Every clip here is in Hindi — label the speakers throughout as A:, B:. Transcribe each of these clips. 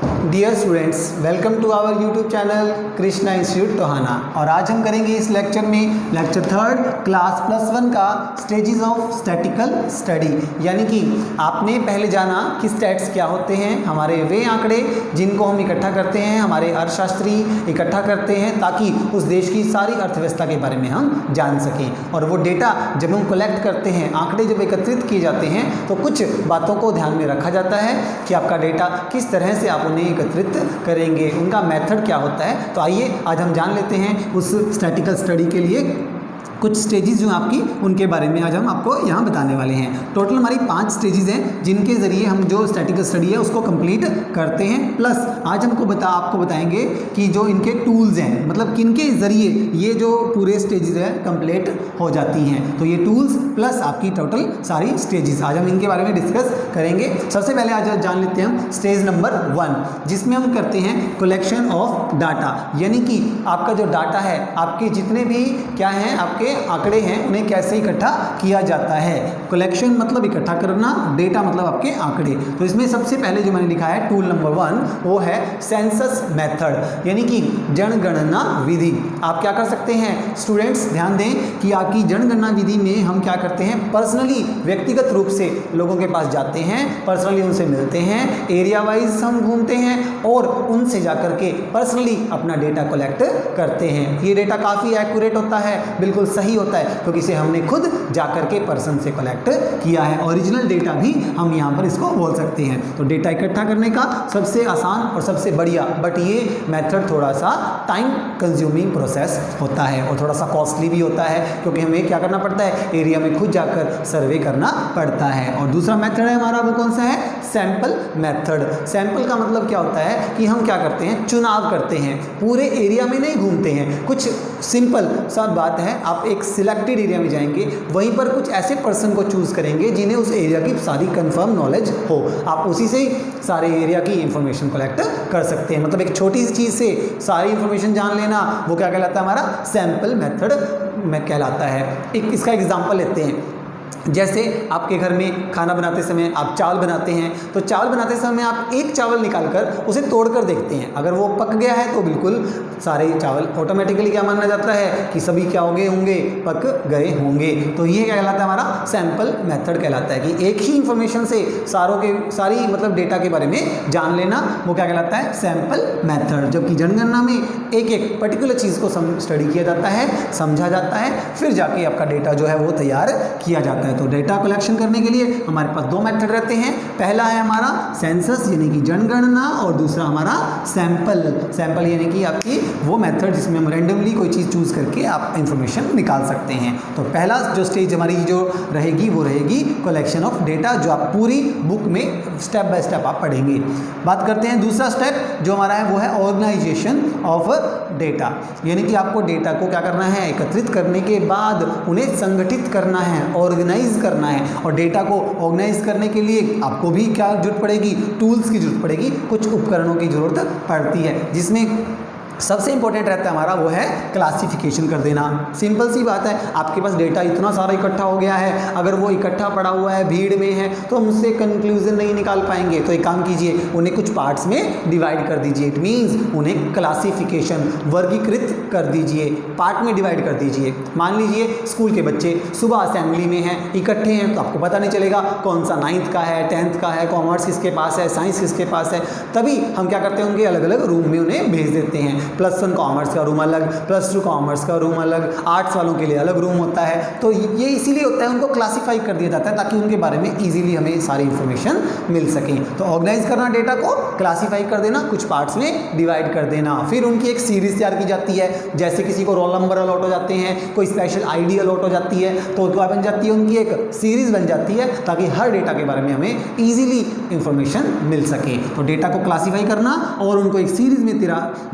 A: Dear students, welcome to our YouTube channel Krishna institute Tohana. और आज हम करेंगे इस लेक्चर में लेक्चर 3 क्लास +1 का स्टेजेस ऑफ स्टैटिकल स्टडी। यानी कि आपने पहले जाना कि स्टैट्स क्या होते हैं, हमारे वे आंकड़े जिनको हम इकट्ठा करते हैं, हमारे अर्थशास्त्री इकट्ठा करते हैं ताकि उस देश की सारी अर्थव्यवस्था के बारे में हम जान सकें। और वो डेटा जब हम कलेक्ट करते हैं, आंकड़े जब एकत्रित किए जाते हैं तो कुछ बातों को ध्यान में रखा जाता है कि आपका डेटा किस तरह से आप उन्हें एकत्रित करेंगे, उनका मेथड क्या होता है। तो आइए आज हम जान लेते हैं उस स्टैटिकल स्टडी के लिए कुछ स्टेजेस जो आपकी उनके बारे में आज हम आपको यहाँ बताने वाले हैं। टोटल हमारी 5 स्टेजेस हैं जिनके ज़रिए हम जो स्टैटिकल स्टडी है उसको कंप्लीट करते हैं। प्लस आज हमको आपको बताएंगे कि जो इनके टूल्स हैं, मतलब किनके ज़रिए ये जो पूरे स्टेजेस है कंप्लीट हो जाती हैं। तो ये टूल्स प्लस आपकी टोटल सारी स्टेजेस आज हम इनके बारे में डिस्कस करेंगे। सबसे पहले आज जान लेते हैं हम स्टेज नंबर 1, जिसमें हम करते हैं कलेक्शन ऑफ डाटा। यानी कि आपका जो डाटा है, आपके जितने भी क्या हैं आपके आंकड़े हैं, उन्हें कैसे इकट्ठा किया जाता है। कलेक्शन मतलब इकट्ठा करना, डेटा मतलब आपके आंकड़े। तो इसमें सबसे पहले जो मैंने लिखा है टूल नंबर 1 वो है सेंसस मेथड, यानी कि जनगणना विधि। आप क्या कर सकते हैं स्टूडेंट्स, ध्यान दें कि आपकी जनगणना विधि में हम क्या करते हैं, पर्सनली व्यक्तिगत रूप से लोगों के पास जाते हैं, पर्सनली उनसे मिलते हैं, एरिया वाइज हम घूमते हैं और उनसे जाकर के पर्सनली अपना डेटा कलेक्ट करते हैं। ये डेटा काफ़ी एक्यूरेट होता है, बिल्कुल सही होता है, क्योंकि इसे हमने खुद जाकर के पर्सन से कलेक्ट किया है। ओरिजिनल डेटा भी हम यहाँ पर इसको बोल सकते हैं। तो डेटा इकट्ठा करने का सबसे आसान और सबसे बढ़िया, बट ये मेथड थोड़ा सा टाइम कंज्यूमिंग प्रोसेस होता है और थोड़ा सा कॉस्टली भी होता है, क्योंकि हमें क्या करना पड़ता है, एरिया में खुद जाकर सर्वे करना पड़ता है। और दूसरा मेथड है हमारा, वो कौन सा है, सैंपल मेथड। सैंपल का मतलब क्या होता है कि हम क्या करते हैं, चुनाव करते हैं, पूरे एरिया में नहीं घूमते हैं। कुछ सिंपल सा बात है, आप एक सिलेक्टेड एरिया में जाएंगे, वहीं पर कुछ ऐसे पर्सन को चूज करेंगे जिन्हें उस एरिया की सारी कंफर्म नॉलेज हो। आप उसी से ही सारे एरिया की इंफॉर्मेशन कलेक्ट कर सकते हैं। मतलब एक छोटी सी चीज़ से सारी इंफॉर्मेशन जान लेना, वो क्या कहलाता है, हमारा सैंपल मेथड में कहलाता है। एक इसका एग्जांपल लेते हैं। जैसे आपके घर में खाना बनाते समय आप चावल बनाते हैं, तो चावल बनाते समय आप एक चावल निकालकर उसे तोड़कर देखते हैं। अगर वो पक गया है तो बिल्कुल सारे चावल ऑटोमेटिकली क्या माना जाता है कि सभी क्या हो गए होंगे, पक गए होंगे। तो ये क्या कहलाता है, हमारा सैंपल मेथड कहलाता है कि एक ही इंफॉर्मेशन से सारी मतलब डेटा के बारे में जान लेना, वो क्या कहलाता है, सैंपल मेथड। जबकि जनगणना में एक एक पर्टिकुलर चीज़ को स्टडी किया जाता है, समझा जाता है, फिर जाके आपका डेटा जो है वो तैयार किया जाता है। तो डेटा कलेक्शन करने के लिए हमारे पास 2 मेथड रहते हैं। पहला है हमारा सेंसस यानी कि जनगणना, और दूसरा हमारा सैंपल यानी कि आपकी वो मेथड जिसमें हम रैंडमली कोई चीज़ चूज करके आप इंफॉर्मेशन निकाल सकते हैं। तो पहला जो स्टेज हमारी जो रहेगी वो रहेगी कलेक्शन ऑफ डेटा, जो आप पूरी बुक में स्टेप बाय स्टेप आप पढ़ेंगे। बात करते हैं दूसरा स्टेप जो हमारा है वो है ऑर्गेनाइजेशन ऑफ डेटा। यानी कि आपको डेटा को क्या करना है, एकत्रित करने के बाद उन्हें संगठित करना है, ऑर्गेनाइज करना है। और डेटा को ऑर्गेनाइज करने के लिए आपको भी क्या जरूरत पड़ेगी, टूल्स की जरूरत पड़ेगी, कुछ उपकरणों की जरूरत पड़ती है, जिसमें सबसे इंपॉर्टेंट रहता है हमारा वो है क्लासिफिकेशन कर देना। सिंपल सी बात है, आपके पास डेटा इतना सारा इकट्ठा हो गया है, अगर वो इकट्ठा पड़ा हुआ है, भीड़ में है, तो हम उससे कंक्लूजन नहीं निकाल पाएंगे। तो एक काम कीजिए, उन्हें कुछ पार्ट्स में डिवाइड कर दीजिए। इट मीन्स उन्हें क्लासिफिकेशन, वर्गीकृत कर दीजिए, पार्ट में डिवाइड कर दीजिए। मान लीजिए स्कूल के बच्चे सुबह असेंबली में हैं, इकट्ठे हैं, तो आपको पता नहीं चलेगा कौन सा 9th का है, 10th का है, कॉमर्स किसके पास है, साइंस किसके पास है। तभी हम क्या करते हैं, उनके अलग अलग रूम में उन्हें भेज देते हैं। +1 कॉमर्स का रूम अलग, +2 कॉमर्स का रूम अलग, आर्ट्स वालों के लिए अलग रूम होता है। तो ये इसीलिए होता है, उनको क्लासीफाई कर दिया जाता है ताकि उनके बारे में इजीली हमें सारी इंफॉर्मेशन मिल सके। तो ऑर्गेनाइज करना डेटा को, क्लासीफाई कर देना, कुछ पार्ट्स में डिवाइड कर देना। फिर उनकी एक सीरीज तैयार की जाती है। जैसे किसी को रोल नंबर अलॉट हो जाते हैं, कोई स्पेशल आईडी अलॉट हो जाती है, तो क्या बन जाती है, उनकी एक सीरीज बन जाती है ताकि हर डेटा के बारे में हमें ईजिली इंफॉर्मेशन मिल सके। तो डेटा को क्लासीफाई करना और उनको एक सीरीज में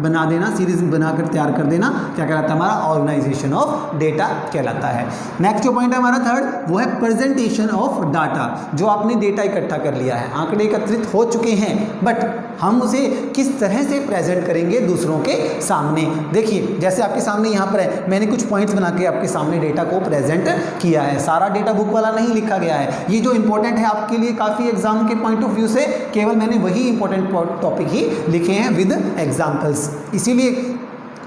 A: बना देना, देना, सीरीज बनाकर तैयार कर देना, क्या कहलाता है हमारा ऑर्गेनाइजेशन ऑफ डेटा कहलाता है। नेक्स्ट जो पॉइंट है हमारा थर्ड, वो है प्रेजेंटेशन ऑफ डाटा। जो आपने डेटा इकट्ठा कर लिया है, आंकड़े एकत्रित हो चुके हैं, बट हम उसे किस तरह से प्रेजेंट करेंगे दूसरों के सामने। देखिए जैसे आपके सामने यहाँ पर है, मैंने कुछ पॉइंट्स बना के आपके सामने डेटा को प्रेजेंट किया है। सारा डेटा बुक वाला नहीं लिखा गया है, ये जो इंपॉर्टेंट है आपके लिए काफ़ी एग्जाम के पॉइंट ऑफ व्यू से, केवल मैंने वही इंपॉर्टेंट टॉपिक ही लिखे हैं विद एग्जाम्पल्स। इसीलिए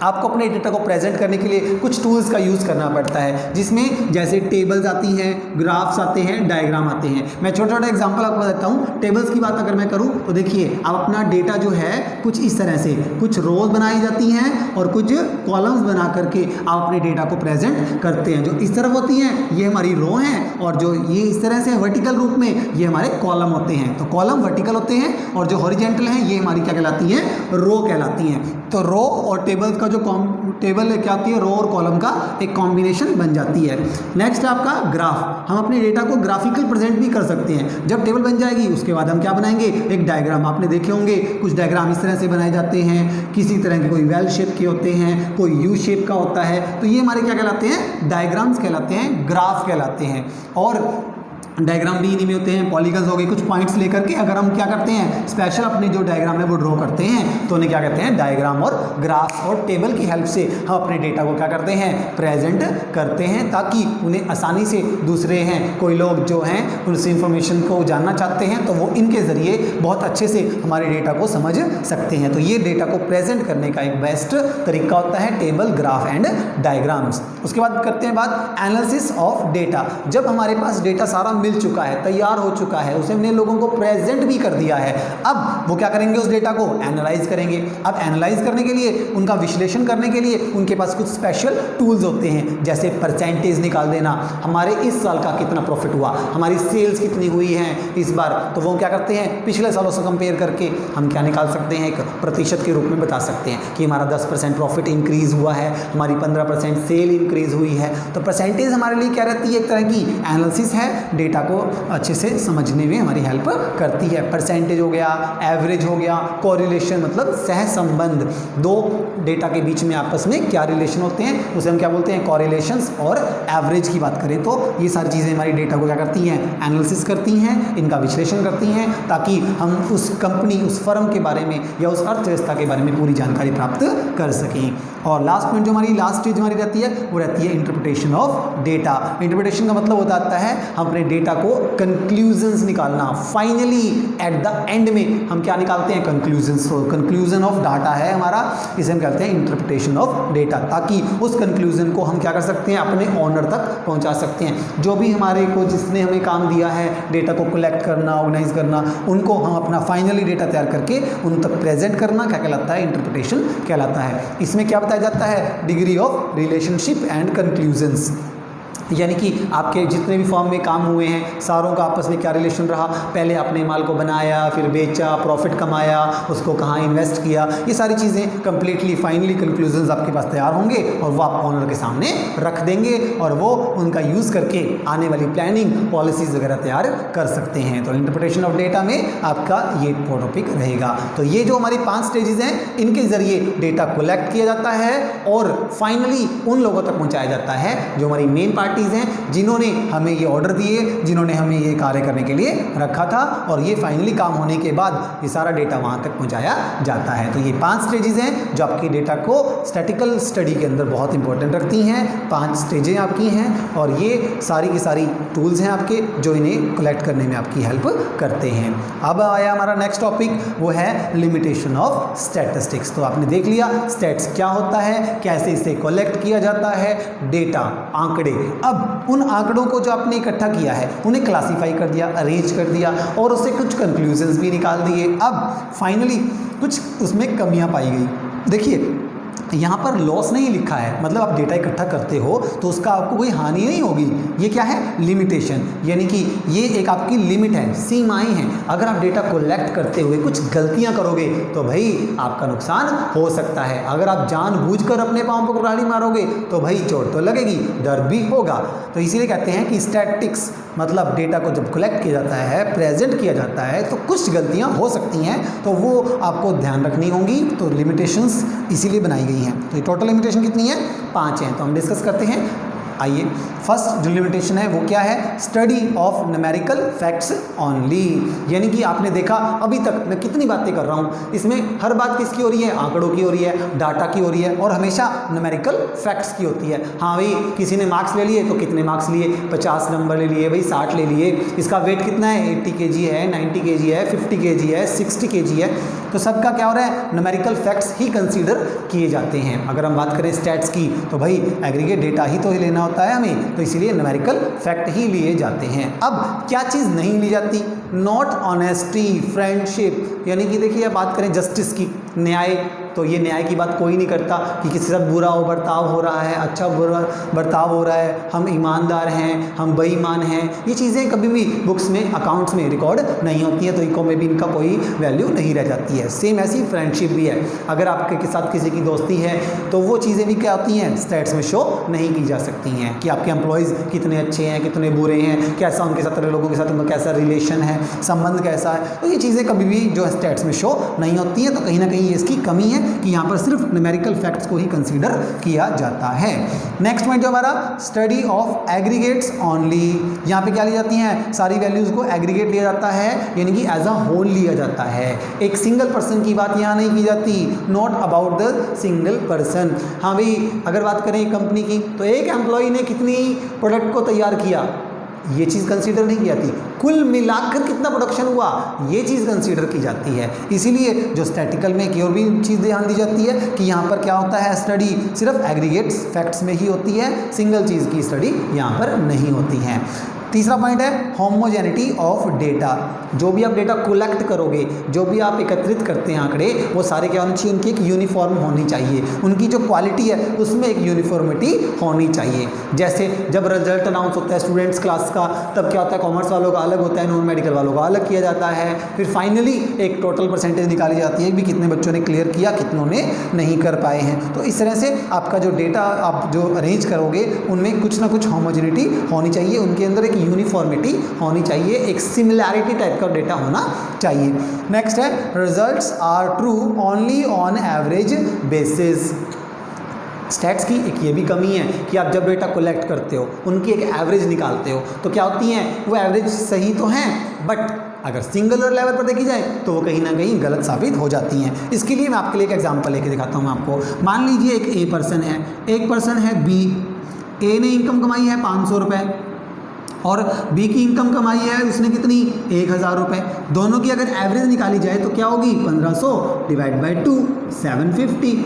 A: आपको अपने डेटा को प्रेजेंट करने के लिए कुछ टूल्स का यूज़ करना पड़ता है, जिसमें जैसे टेबल्स आती हैं, ग्राफ्स आते हैं, डायग्राम आते हैं। मैं छोटा छोटा एग्जांपल आपको बताता हूँ। टेबल्स की बात अगर मैं करूँ तो देखिए, आप अपना डेटा जो है कुछ इस तरह से, कुछ रोज बनाई जाती हैं और कुछ कॉलम्स बना करके आप अपने डेटा को प्रेजेंट करते हैं। जो इस तरफ होती हैं ये हमारी रो हैं, और जो ये इस तरह से वर्टिकल रूप में ये हमारे कॉलम होते हैं। तो कॉलम वर्टिकल होते हैं और जो हॉरिजेंटल हैं ये हमारी क्या कहलाती हैं, रो कहलाती हैं। तो रो और टेबल्स का जो टेबल क्या होती है, रो और कॉलम का एक कॉम्बिनेशन बन जाती है। नेक्स्ट है आपका ग्राफ। हम अपने डेटा को ग्राफिकल प्रेजेंट भी कर सकते हैं। जब टेबल बन जाएगी उसके बाद हम क्या बनाएंगे, एक डायग्राम। आपने देखे होंगे कुछ डायग्राम इस तरह से बनाए जाते हैं, किसी तरह के कोई वेल शेप के होते हैं, कोई यू शेप का होता है। तो ये हमारे क्या कहलाते हैं, डायग्राम्स कहलाते हैं, ग्राफ कहलाते हैं। और डायग्राम भी इन्हीं में होते हैं, पॉलीगन्स हो गए, कुछ पॉइंट्स लेकर के अगर हम क्या करते हैं, स्पेशल अपने जो डायग्राम है वो ड्रॉ करते हैं, तो उन्हें क्या कहते हैं, डायग्राम और ग्राफ और टेबल की हेल्प से हम अपने डेटा को क्या करते हैं, प्रेजेंट करते हैं, ताकि उन्हें आसानी से दूसरे हैं कोई लोग जो हैं उस इंफॉर्मेशन को जानना चाहते हैं तो वो इनके ज़रिए बहुत अच्छे से हमारे डेटा को समझ सकते हैं। तो ये डेटा को प्रेजेंट करने का एक बेस्ट तरीका होता है टेबल, ग्राफ एंड डायग्राम्स। उसके बाद करते हैं बात एनालिसिस ऑफ डेटा। जब हमारे पास डेटा सारा मिल चुका है, तैयार हो चुका है, उसे हमने लोगों को प्रेजेंट भी कर दिया है, अब वो क्या करेंगे, उस डेटा को एनालाइज करेंगे। अब एनालाइज करने के लिए, उनका विश्लेषण करने के लिए उनके पास कुछ स्पेशल टूल्स होते हैं, जैसे परसेंटेज निकाल देना, हमारे इस साल का कितना प्रॉफिट हुआ, हमारी सेल्स कितनी हुई है इस बार, तो वो क्या करते हैं, पिछले सालों से कंपेयर करके हम क्या निकाल सकते हैं, एक प्रतिशत के रूप में बता सकते हैं कि हमारा 10% प्रॉफिट इंक्रीज हुआ है, हमारी 15% सेल इंक्रीज हुई है। तो परसेंटेज हमारे लिए क्या रहती है, एक तरह की एनालिसिस है, डेटा को अच्छे से समझने में हमारी हेल्प करती है। परसेंटेज हो गया, एवरेज हो गया, कोरिलेशन मतलब सहसंबंध, दो डेटा के बीच में आपस में क्या रिलेशन होते हैं उसे हम क्या बोलते हैं, कोरिलेशंस। और एवरेज की बात करें तो ये सारी चीज़ें हमारी डेटा को क्या करती हैं, एनालिसिस करती हैं, इनका विश्लेषण करती हैं, ताकि हम उस कंपनी, उस फर्म के बारे में या उस अर्थव्यवस्था के बारे में पूरी जानकारी प्राप्त कर सकें। और लास्ट पॉइंट जो हमारी लास्ट स्टेज हमारी रहती है वो रहती है इंटरप्रिटेशन ऑफ डेटा। इंटरप्रिटेशन का मतलब होता है हम अपने डेटा को कंक्लूजन्स निकालना, फाइनली एट द एंड में हम क्या निकालते हैं, कंक्लूजन्स। तो कंक्लूजन ऑफ डाटा है हमारा, इसे हम कहते हैं इंटरप्रिटेशन ऑफ डेटा, ताकि उस कंक्लूजन को हम क्या कर सकते हैं, अपने ओनर तक पहुंचा सकते हैं। जो भी हमारे को जिसने हमें काम दिया है डेटा को कलेक्ट करना, ऑर्गेनाइज करना, उनको हम अपना फाइनली डेटा तैयार करके उन तक प्रेजेंट करना क्या कहलाता है, इंटरप्रिटेशन कहलाता है। इसमें क्या बताया जाता है, degree of relationship and conclusions, यानी कि आपके जितने भी फॉर्म में काम हुए हैं सारों का आपस में क्या रिलेशन रहा, पहले आपने माल को बनाया, फिर बेचा, प्रॉफिट कमाया, उसको कहाँ इन्वेस्ट किया, ये सारी चीज़ें कंप्लीटली फाइनली कंक्लूजन्स आपके पास तैयार होंगे और वो आप ओनर के सामने रख देंगे और वो उनका यूज़ करके आने वाली प्लानिंग, पॉलिसीज़ वगैरह तैयार कर सकते हैं। तो इंटरप्रिटेशन ऑफ डेटा में आपका ये टॉपिक रहेगा। तो ये जो हमारी 5 स्टेजेस हैं, इनके ज़रिए डेटा कलेक्ट किया जाता है और फाइनली उन लोगों तक पहुँचाया जाता है जो हमारी मेन पार्टी हैं, जिन्होंने हमें ये ऑर्डर दिए, जिन्होंने हमें ये कार्य करने के लिए रखा था, और ये फाइनली काम होने के बाद ये सारा डेटा वहाँ तक पहुँचाया जाता है। तो ये 5 स्टेजेस हैं जो आपके डेटा को स्टैटिकल स्टडी के अंदर बहुत इंपॉर्टेंट रखती हैं। 5 स्टेजें आपकी हैं और ये सारी की सारी टूल्स हैं आपके जो इन्हें कलेक्ट करने में आपकी हेल्प करते हैं। अब आया हमारा नेक्स्ट टॉपिक, वो है लिमिटेशन ऑफ स्टैटिस्टिक्स। तो आपने देख लिया स्टैट्स क्या होता है, कैसे इसे कलेक्ट किया जाता है, डेटा, आंकड़े। अब उन आंकड़ों को जो आपने इकट्ठा किया है उन्हें क्लासिफाई कर दिया, अरेंज कर दिया और उससे कुछ कंक्लूजन्स भी निकाल दिए। अब फाइनली कुछ उसमें कमियां पाई गई। देखिए यहाँ पर लॉस नहीं लिखा है, मतलब आप डेटा इकट्ठा करते हो तो उसका आपको कोई हानि नहीं होगी। ये क्या है? लिमिटेशन, यानी कि ये एक आपकी लिमिट है, सीमाएं हैं। अगर आप डेटा कलेक्ट करते हुए कुछ गलतियां करोगे तो भाई आपका नुकसान हो सकता है। अगर आप जानबूझकर अपने पाँव पर कुल्हाड़ी मारोगे तो भाई चोट तो लगेगी, डर भी होगा। तो इसीलिए कहते हैं कि स्टैटिक्स मतलब डेटा को जब कलेक्ट किया जाता है, प्रेजेंट किया जाता है, तो कुछ गलतियां हो सकती हैं, तो वो आपको ध्यान रखनी होंगी। तो लिमिटेशंस इसीलिए बनाई गई हैं। तो ये टोटल लिमिटेशन कितनी है? 5 हैं। तो हम डिस्कस करते हैं। आइए, फर्स्ट जो लिमिटेशन है वो क्या है? Study of numerical facts only, यानी कि आपने देखा अभी तक मैं कितनी बातें कर रहा हूँ, इसमें हर बात किसकी हो रही है? आंकड़ों की हो रही है, डाटा की हो रही है, और हमेशा न्यूमेरिकल फैक्ट्स की होती है। हाँ भाई, किसी ने मार्क्स ले लिए तो कितने मार्क्स लिए? 50 नंबर ले लिए भाई, 60 ले लिए। इसका वेट कितना है? 80 kg है, 90 kg है, 50 kg है, 60 kg है। तो सबका क्या हो रहा है? न्यूमेरिकल फैक्ट्स ही कंसीडर किए जाते हैं। अगर हम बात करें स्टैट्स की तो भाई एग्रीगेट डेटा ही तो लेना होता है हमें, तो इसीलिए न्यूमेरिकल फैक्ट ही लिए जाते हैं। अब क्या चीज़ नहीं ली जाती? नॉट ऑनेस्टी, फ्रेंडशिप, यानी कि देखिए अब बात करें जस्टिस की, न्याय, तो ये न्याय की बात कोई नहीं करता कि किसी के साथ बुरा हो बर्ताव हो रहा है, अच्छा बुरा बर्ताव हो रहा है, हम ईमानदार हैं, हम बेईमान हैं। ये चीज़ें कभी भी बुक्स में, अकाउंट्स में रिकॉर्ड नहीं होती हैं, तो इको में भी इनका कोई वैल्यू नहीं रह जाती है। सेम ऐसी फ्रेंडशिप भी है। अगर आपके साथ किसी की दोस्ती है तो वो चीज़ें भी क्या होती हैं? स्टैट्स में शो नहीं की जा सकती हैं कि आपके एम्प्लॉयज़ कितने अच्छे हैं, कितने बुरे हैं, कैसा उनके साथ लोगों के साथ उनका कैसा रिलेशन है, संबंध कैसा है। तो ये चीज़ें कभी भी जो स्टैट्स में शो नहीं होती हैं। तो कहीं ना कहीं इसकी कमी है कि यहाँ पर सिर्फ न्यूमेरिकल फैक्ट्स को ही कंसीडर किया जाता है। नेक्स्ट पॉइंट जो हमारा, स्टडी ऑफ एग्रीगेट्स ओनली, यहाँ पे क्या ली जाती हैं? सारी वैल्यूज़ को एग्रीगेट लिया जाता है, यानी कि एज अ होल लिया जाता है। एक सिंगल पर्सन की बात यहाँ नहीं की जाती, not about the single person. हाँ भाई, अगर बात करें कंपनी की तो एक एम्प्लॉय ने कितनी प्रोडक्ट को तैयार किया, ये चीज़ कंसीडर नहीं की जाती। कुल मिलाकर कितना प्रोडक्शन हुआ, ये चीज़ कंसीडर की जाती है। इसीलिए जो स्टैटिकल में एक और भी चीज़ ध्यान दी जाती है कि यहाँ पर क्या होता है? स्टडी सिर्फ एग्रीगेट्स फैक्ट्स में ही होती है, सिंगल चीज़ की स्टडी यहाँ पर नहीं होती है। तीसरा पॉइंट है होमोजेनिटी ऑफ डेटा। जो भी आप डेटा कलेक्ट करोगे, जो भी आप एकत्रित करते हैं आंकड़े, वो सारे क्या होने चाहिए? उनकी एक यूनिफॉर्म होनी चाहिए। उनकी जो क्वालिटी है उसमें एक यूनिफॉर्मिटी होनी चाहिए। जैसे जब रिजल्ट अनाउंस होता है स्टूडेंट्स क्लास का, तब क्या होता है? कॉमर्स वालों का अलग होता है, नॉन मेडिकल वालों का अलग किया जाता है। फिर फाइनली एक टोटल परसेंटेज निकाली जाती है कि कितने बच्चों ने क्लियर किया, कितनों ने नहीं कर पाए हैं। तो इस तरह से आपका जो डेटा आप जो अरेंज करोगे उनमें कुछ ना कुछ होमोजेनिटी होनी चाहिए, उनके अंदर एक यूनिफॉर्मिटी होनी चाहिए, एक सिमिलैरिटी टाइप का डेटा होना चाहिए। नेक्स्ट है results are true only on average basis. Stats की एक ये भी कमी है कि आप जब डेटा कलेक्ट करते हो उनकी एक एवरेज निकालते हो तो क्या होती हैं? वो एवरेज सही तो हैं, बट अगर सिंगुलर लेवल पर देखी जाए तो वो कहीं ना कहीं गलत साबित हो जाती हैं। इसके लिए मैं आपके लिए एक एग्जांपल लेके दिखाता हूँ आपको। मान लीजिए एक ए पर्सन है, एक पर्सन है बी। ए ने इनकम कमाई है 500 रुपये और बी की इनकम कमाई है उसने कितनी? 1000 रुपये। दोनों की अगर एवरेज निकाली जाए तो क्या होगी? 1500 डिवाइड बाई 2, 750।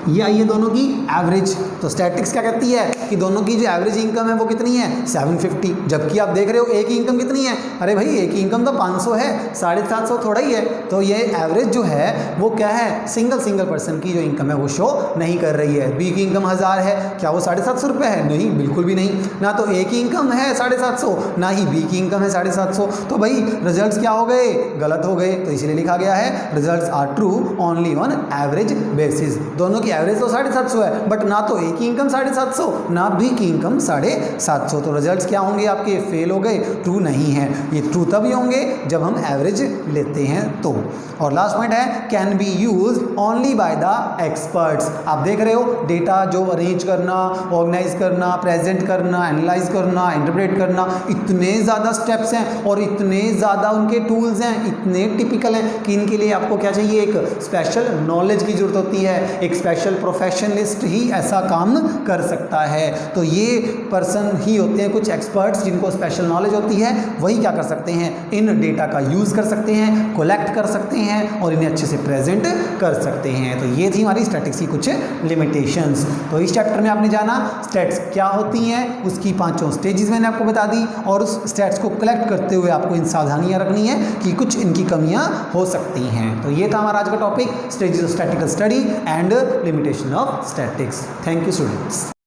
A: ये आई है दोनों की एवरेज। तो स्टैटिक्स क्या कहती है कि दोनों की जो एवरेज इनकम है वो कितनी है? 750। जबकि आप देख रहे हो ए की इनकम कितनी है? अरे भाई ए की इनकम तो 500 है, 750 थोड़ा ही है। तो ये एवरेज जो है वो क्या है? सिंगल पर्सन की जो इनकम है वो शो नहीं कर रही है। बी की इनकम 1000 है, क्या वो 750 रुपये है? नहीं, बिल्कुल भी नहीं। ना तो ए की इनकम है 750, ना ही बी की इनकम है 750। तो भाई रिजल्ट्स क्या हो गए? गलत हो गए। तो इसीलिए लिखा गया है results are true only on average basis. दोनों की एवरेज तो 750 है, बट ना तो ए की इनकम 750, ना बी की इनकम 750। तो रिजल्ट्स क्या होंगे आपके? फेल हो गए, ट्रू नहीं है। ये ट्रू तभी होंगे जब हम एवरेज लेते हैं तो। और लास्ट पॉइंट है can be use only by the experts. आप देख रहे हो डेटा जो अरेंज करना, ऑर्गेनाइज करना, प्रेजेंट करना, एनालाइज करना, इंटरप्रेट करना, इतने ज़्यादा स्टेप्स हैं और इतने ज़्यादा उनके टूल्स हैं, इतने टिपिकल हैं कि इनके लिए आपको क्या चाहिए? एक स्पेशल नॉलेज की जरूरत होती है, एक स्पेशल प्रोफेशनलिस्ट ही ऐसा काम कर सकता है। तो ये पर्सन ही होते हैं कुछ एक्सपर्ट्स जिनको स्पेशल नॉलेज होती है, वही क्या कर सकते हैं? इन डेटा का यूज़ कर सकते हैं, कलेक्ट कर सकते हैं और इन्हें अच्छे से प्रेजेंट कर सकते हैं। तो ये थी हमारी स्टैटिक्स की कुछ लिमिटेशंस। तो इस चैप्टर में आपने जाना स्टैट्स क्या होती हैं, उसकी 5 स्टेजेस मैंने आपको बता दी, और उस स्टैट्स को कलेक्ट करते हुए आपको इन सावधानियां रखनी है कि कुछ इनकी कमियां हो सकती हैं। तो ये था हमारा आज का topic, stages of statistical study and limitation of statics. Thank you students.